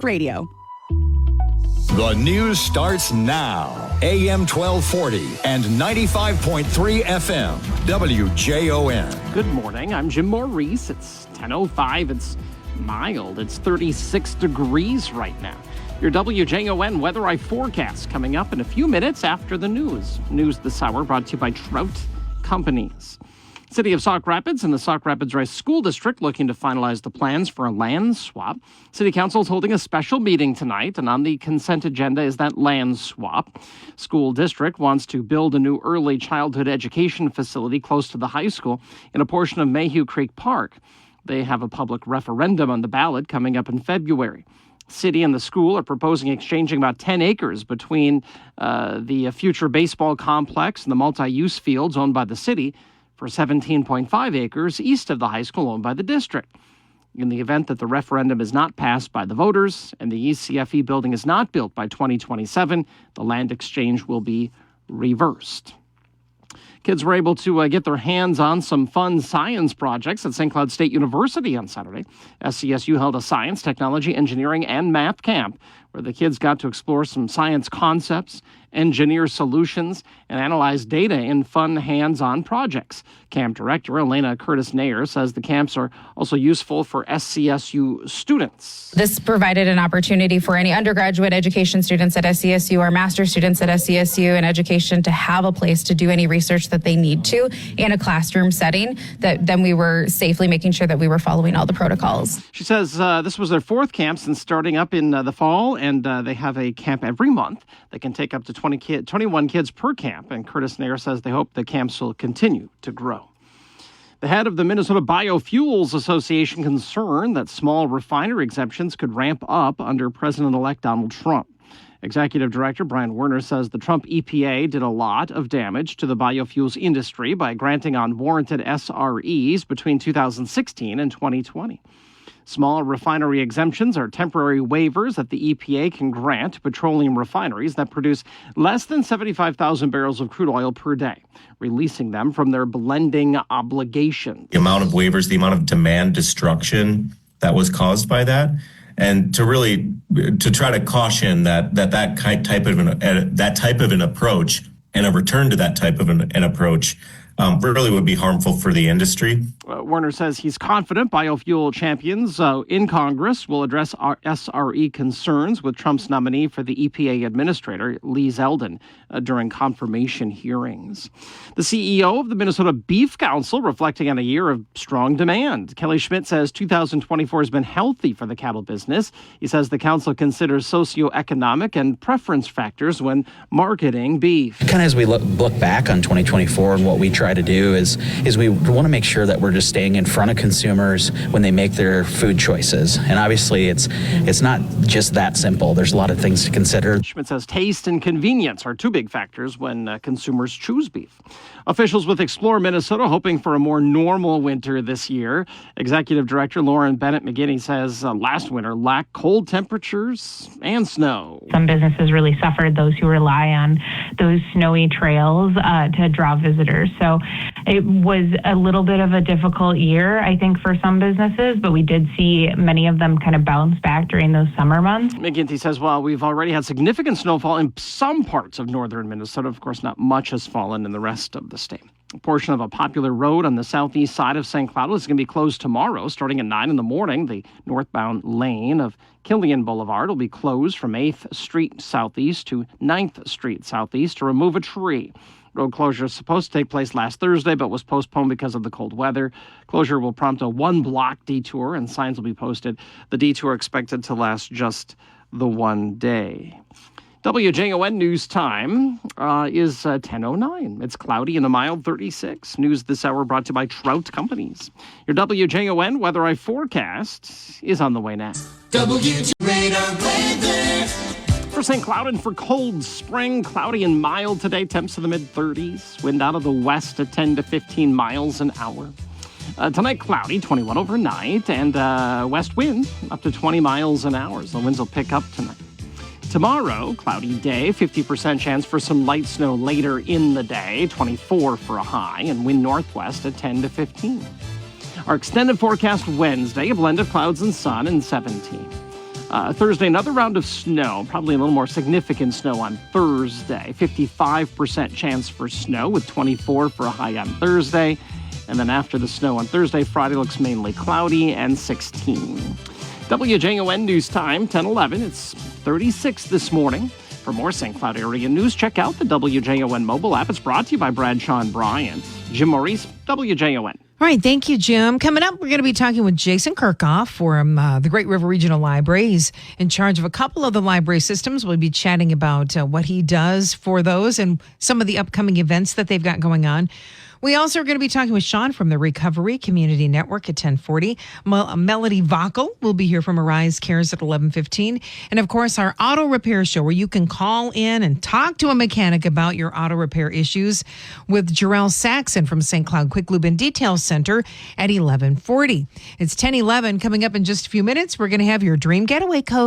Radio. The news starts now. AM 1240 and 95.3 FM. WJON. Good morning. I'm Jim Maurice. It's 10:05. It's mild. It's 36 degrees right now. Your WJON Weather Eye forecast coming up in a few minutes after the news. News this hour brought to you by Trout Companies. City of Sauk Rapids and the Sauk Rapids Rice School District looking to finalize the plans for a land swap. City Council is holding a special meeting tonight, and on the consent agenda is that land swap. School District wants to build a new early childhood education facility close to the high school in a portion of Mayhew Creek Park. They have a public referendum on the ballot coming up in February. City and the school are proposing exchanging about 10 acres between the future baseball complex and the multi-use fields owned by the city for 17.5 acres east of the high school owned by the district. In the event that the referendum is not passed by the voters and the ECFE building is not built by 2027, the land exchange will be reversed. Kids were able to get their hands on some fun science projects at St. Cloud State University on Saturday. SCSU held a science, technology, engineering, and math camp where the kids got to explore some science concepts, engineer solutions, and analyze data in fun hands-on projects. Camp director Elena Curtis-Nayer says the camps are also useful for SCSU students. This provided an opportunity for any undergraduate education students at SCSU or master's students at SCSU in education to have a place to do any research that they need to in a classroom setting, that then we were safely making sure that we were following all the protocols. She says this was their fourth camp since starting up in the fall, and they have a camp every month. They can take up to 21 kids per camp, and Curtis-Nayer says they hope the camps will continue to grow. The head of the Minnesota Biofuels Association concerned that small refinery exemptions could ramp up under President-elect Donald Trump. Executive Director Brian Werner says the Trump EPA did a lot of damage to the biofuels industry by granting unwarranted SREs between 2016 and 2020. Small refinery exemptions are temporary waivers that the EPA can grant to petroleum refineries that produce less than 75,000 barrels of crude oil per day, releasing them from their blending obligation. The amount of waivers, the amount of demand destruction that was caused by that, and to try to caution that type of an approach and a return to that type of an approach really would be harmful for the industry. Werner says he's confident biofuel champions in Congress will address our SRE concerns with Trump's nominee for the EPA administrator, Lee Zeldin, during confirmation hearings. The CEO of the Minnesota Beef Council reflecting on a year of strong demand. Kelly Schmidt says 2024 has been healthy for the cattle business. He says the council considers socioeconomic and preference factors when marketing beef. Kind of as we look back on 2024 and what we try to do is we want to make sure that we're just staying in front of consumers when they make their food choices. And obviously it's not just that simple. There's a lot of things to consider. Schmidt says taste and convenience are two big factors when consumers choose beef. Officials with Explore Minnesota hoping for a more normal winter this year. Executive Director Lauren Bennett McGinney says last winter lacked cold temperatures and snow. Some businesses really suffered, those who rely on those snowy trails to draw visitors. So it was a little bit of a difficult year, I think, for some businesses, but we did see many of them kind of bounce back during those summer months. McGinty says, while we've already had significant snowfall in some parts of northern Minnesota, of course, not much has fallen in the rest of the state. A portion of a popular road on the southeast side of St. Cloud is going to be closed tomorrow, starting at 9 in the morning. The northbound lane of Killian Boulevard will be closed from 8th Street Southeast to 9th Street Southeast to remove a tree. Road closure is supposed to take place last Thursday, but was postponed because of the cold weather. Closure will prompt a one-block detour, and signs will be posted. The detour expected to last just the one day. WJON news time is 10:09. It's cloudy and a mild 36. News this hour brought to you by Trout Companies. Your WJON Weather Eye forecast is on the way now. WJON radar weather. For St. Cloud and for cold spring, cloudy and mild today. Temps to the mid-30s. Wind out of the west at 10 to 15 miles an hour. Tonight, cloudy, 21 overnight, and west wind up to 20 miles an hour. So the winds will pick up tonight. Tomorrow, cloudy day, 50% chance for some light snow later in the day, 24 for a high, and wind northwest at 10 to 15. Our extended forecast Wednesday, a blend of clouds and sun, and 17. Thursday, another round of snow, probably a little more significant snow on Thursday. 55% chance for snow with 24 for a high on Thursday. And then after the snow on Thursday, Friday looks mainly cloudy and 16. WJON News Time, 10:11. It's 36 this morning. For more St. Cloud area news, check out the WJON mobile app. It's brought to you by Bradshaw and Bryan. Jim Maurice, WJON. All right, thank you, Jim. Coming up, we're going to be talking with Jason Kirkhoff from the Great River Regional Library. He's in charge of a couple of the library systems. We'll be chatting about what he does for those and some of the upcoming events that they've got going on. We also are going to be talking with Sean from the Recovery Community Network at 10:40. Melody Vockel will be here from Arise Cares at 11:15. And, of course, our auto repair show where you can call in and talk to a mechanic about your auto repair issues with Jarrell Saxon from St. Cloud Quick Lube and Detail Center at 11:40. It's 10:11. Coming up in just a few minutes, we're going to have your dream getaway code.